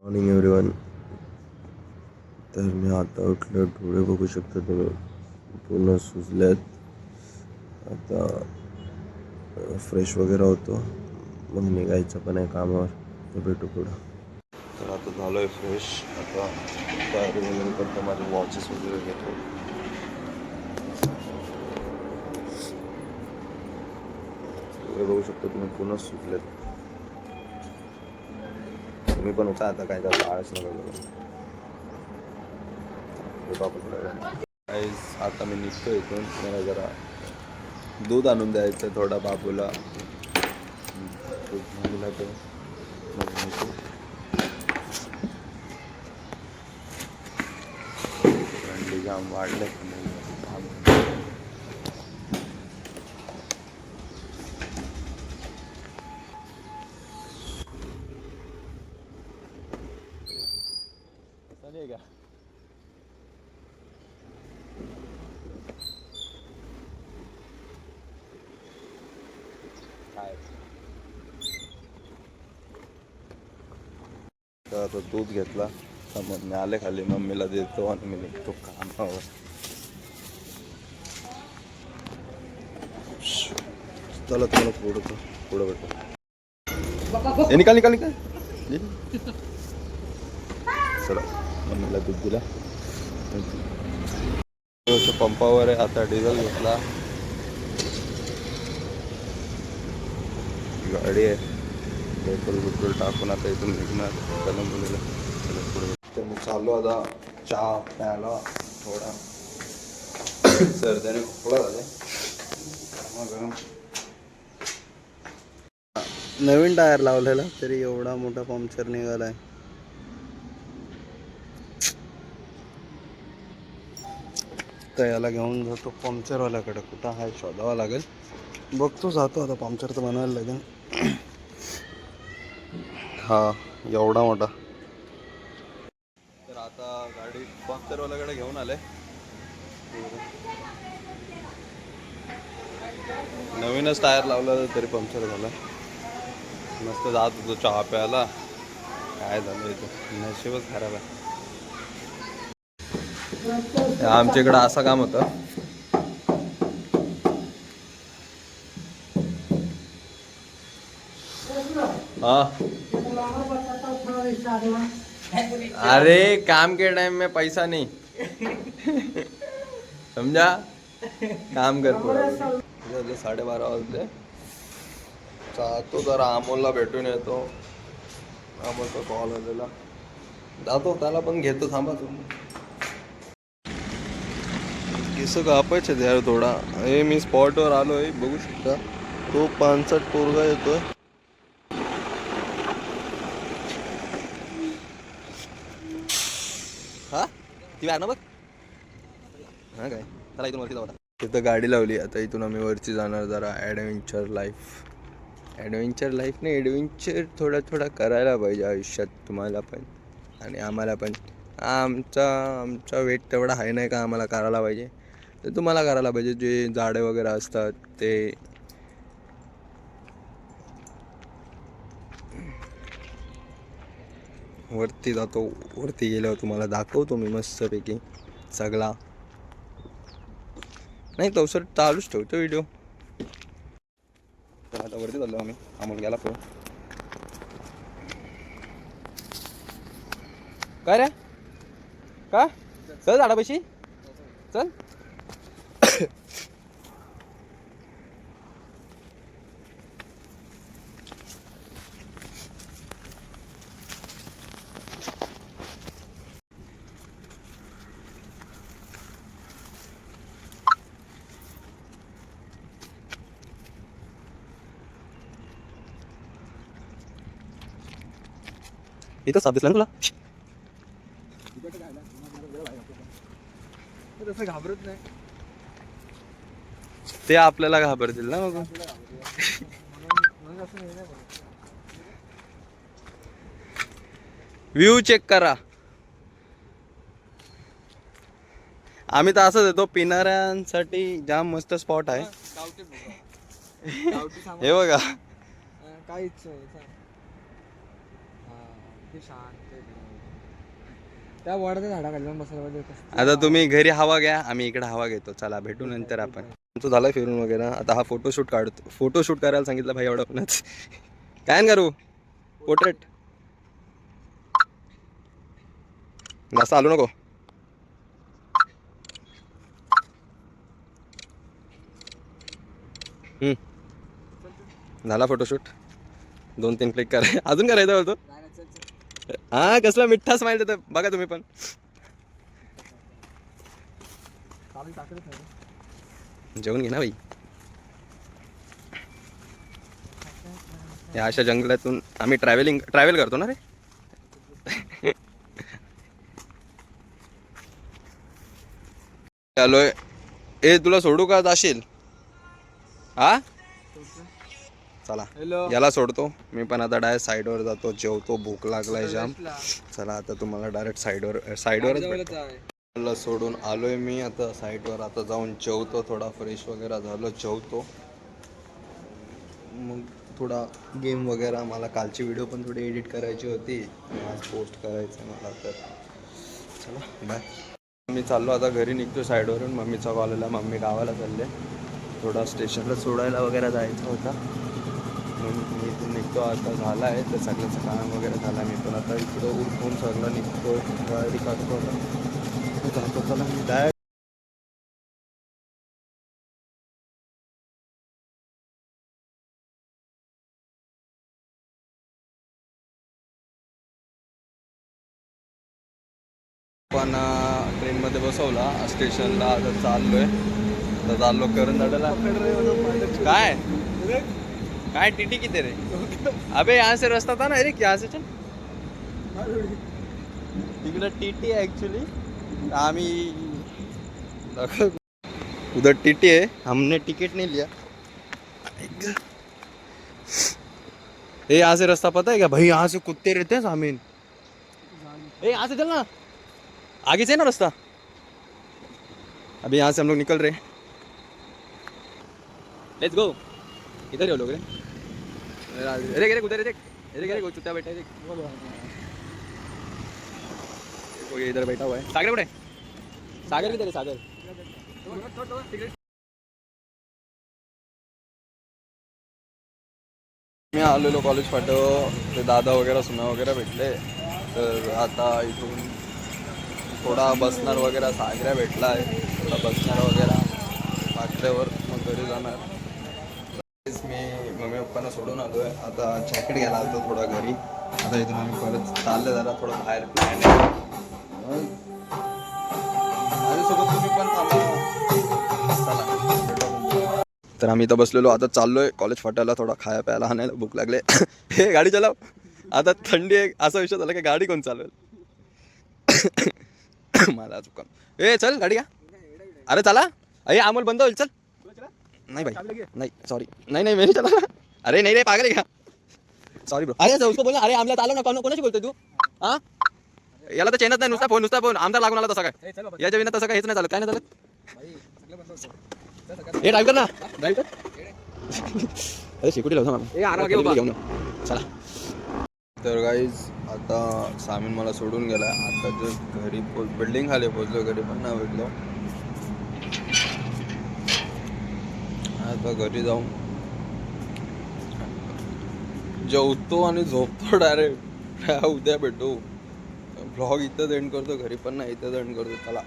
Morning everyone. तर मी आता उठलो, डोळे बघू शकता तुम्ही पूर्ण सुजलेत. आता फ्रेश वगैरे होतो, मग निघायचं पण आहे कामावर. तर भेटू पुढं. तर आता झालो आहे फ्रेश. आता तयारी वगैरे करतो, माझे वॉचेस वगैरे घेतो. डोळे बघू शकता तुम्ही पूर्ण सुजलेत. तुम्ही पण होता आता काय जाता आळस नका करू. आता मी निघतो इथून. मला जरा दूध आणून द्यायचं थोडा बाबूला. दूध दिला तर मग निघतो. थंडी जाम वाढले. चालेल का? काय तर आता दूध घेतला, मग मी आले खाली, मम्मीला देतो आणि मी निघतो कामावर. चला तुम्हाला पुढं भेटतो. निकाल निकाल निकाल. चला, मम्मीला दूध दिला. पंपावर आहे, आता डिझेल घेतला. गाडी आहे, पेट्रोल टाकून आता इथून निघणार. त्याला मुलीला चला पुढे. तर मी चाललो आता चहा प्यायला. थोडा सर्दीने खोकला झाले. मग नवीन टायर लावलेला तरी एवढा मोठा पंक्चर निघालाय. तर याला घेऊन जातो पंक्चरवाल्याकडे. कुठं आहे शोधावा लागेल. बघतो, जातो आता. पंक्चर तर बनवायला लागेल. हा, एवढा मोठा. तर आता गाडी पंक्चरवाल्याकडे घेऊन आले. नवीनच टायर लावला तरी पंक्चर झाला. मस्त जात होतो चहा प्यायला, काय झालं इथं, नशीबच खराब आहे. आमच्या इकडं असं काम होतं. हाँ, अरे काम के टाइम में पैसा नहीं. समझा, काम कर पूरा. 12:30 वाजले. जातो जरा अमोलला भेटून येतो. अमोलचा कॉल आलेला, जातो त्याला पण घेतो. थांबा तुम्ही. केस कापायचे यार थोडा. हे मी स्पॉटवर आलो आहे, बघू शकता. तो 65 पोरगा येतोय. हा, ती ना बघ. हा काय, चला इथून वरती जाऊ. तिथं गाडी लावली. आता इथून आम्ही वरती जाणार. जरा ॲडव्हेंचर लाईफ नाही, ॲडव्हेंचर थोडा करायला पाहिजे आयुष्यात, तुम्हाला पण आणि आम्हाला पण. आमचा वेट तेवढा आहे नाही का आम्हाला करायला पाहिजे. तर तुम्हाला करायला पाहिजे. जे झाडे वगैरे असतात ते वरती जातो. वरती गेल्यावर तुम्हाला दाखवतो मी मस्तपैकी सगळा. नाही तो सर चालूच ठेवतो व्हिडिओ. तर आता वरती चाललो आम्ही. अमोल गेला तो. काय रे, का चल झाडापाशी चल. इथं साप दिसला ना तुला? घाबरत नाही ते, आपल्याला घाबरतील ना मग. व्ह्यू चेक करा. आम्ही तर असंच येतो, पिणाऱ्यांसाठी जाम मस्त स्पॉट आहे. हे बघा, काहीच त्या वडाच्या झाडाखाली जाऊन बसायला पाहिजे. आता तुम्ही घरी हवा घ्या, आम्ही इकडे हवा घेतो. चला भेटू नंतर आपण. आमचं झालं फिरून वगैरे. आता हा फोटोशूट काढतो. फोटोशूट करायला सांगितलं भाई एवढं कोणाच. काय करू पोर्ट्रेट जास्त आलो नको. झाला फोटोशूट. 2-3 क्लिक करा. अजून करायचं होतं. हा कसला मिठ्ठा स्माइल देतं बघा तुम्ही पण. जेवण घे ना भाई. या अशा जंगलातून आम्ही ट्रॅव्हल करतो ना रे. आलोय. ए तुला सोडू का जाशील? हा चला याला सोडतो मी पण. आता डायरेक्ट साईडवर जातो, जेवतो, भूक लागलाय जाम. चला आता तुम्हाला डायरेक्ट साईडवरच सोडून आलोय मी आता साईडवर. आता जाऊन जेवतो, थोडा फ्रेश वगैरे झालो, जेवतो, मग थोडा गेम वगैरे. मला कालची व्हिडिओ पण थोडी एडिट करायची होती, आज पोस्ट करायचं मला. तर चला बाय. मी चाललो आता घरी, निघतो साईडवरून. मम्मीचा कॉल आला, मम्मी गावाला चालले. थोडा स्टेशनला सोडायला वगैरे जायचं होता म्हणून मी इथून निघतो. आता झाला आहे तर सगळ्याचं काम वगैरे झालं. मी पण आता इकडं उठून सगळं निघतो, गाडी काढतो. आता जातो. चला मी डायरेक्ट पण ट्रेनमध्ये बसवला स्टेशनला. आता चाललोय. आता चाललो करंजाड्याला. काय काय टीटी किती रे? अबे यहाँ से रास्ता था ना. अरे क्या से चल तिकडं टीटी आहे ॲक्च्युली. आम्ही उधर टीटी है, हमने टिकट नहीं लिया. ये यहाँ से रास्ता पता है क्या भाई? यहाँ से कुत्ते रहते हैं सामीन. ए यहाँ से चल ना, आगे से ना रास्ता. अभी यहाँ से हम लोग निकल रहे. Let's go. इधर ही हो लोग रे. अरे रे उधर देख. अरे रे चुत्ता बैठा है देख. कोई इधर बैठा हुआ है. सागर कुठे? सागर किधर है? सागर मी आलेलो कॉलेज फाटो. ते दादा वगैरे सुना वगैरे भेटले. तर आता इथून थोडा बसणार वगैरे. सागऱ्या भेटला आहे, थोडा बसणार वगैरे फाटल्यावर, मग घरी जाणार. मी मम्मी पप्पांना सोडून आलो आहे. आता जॅकेट घ्यायला आलो थोडा घरी. आता इथून आम्ही परत चाललं जरा थोडं बाहेर प्लॅन आहे. माझ्यासोबत तुम्ही पण थांबा. चला तर आम्ही इथं बसलेलो. आता चाललोय कॉलेज फाटायला. थोडा खाया प्यायला आणायला भूक लागले. हे गाडी चलाव. आता थंडी आहे असा विषय झाला की गाडी कोण चालवेल. मला चुका. ए चल गाडी घ्या. अरे चला. अरे अमोल बंद होईल. चल. नहीं भाई नहीं सॉरी. नहीं नहीं मैं नहीं चला. अरे नहीं रे पागल है क्या? Sorry bro. अरे उसको बोला. अरे आमला चालव ना. कोणाशी बोलतोय तू? हा याला तर चेनच नाही. नुसता फोन आमदार लागून आला तसा काय. या जमीनात तसं काय हेच नाही चालत. काय नाही चालत. हे ड्राईव्ह कर ना. ड्राईव्ह कर. अरे शिकुटी लावतो मला. घेऊन चला. तर गाईज आता सामीन मला सोडून गेला. आता जस्ट घरी बिल्डिंग खाली पोचलो. घरी पण नाही भेटलो. आता घरी जाऊन जेवतो आणि झोपतो डायरेक्ट. उद्या भेटू. ब्लॉग इथंच एंड करतो. घरी पण नाही इथंच एंड करतो. चला.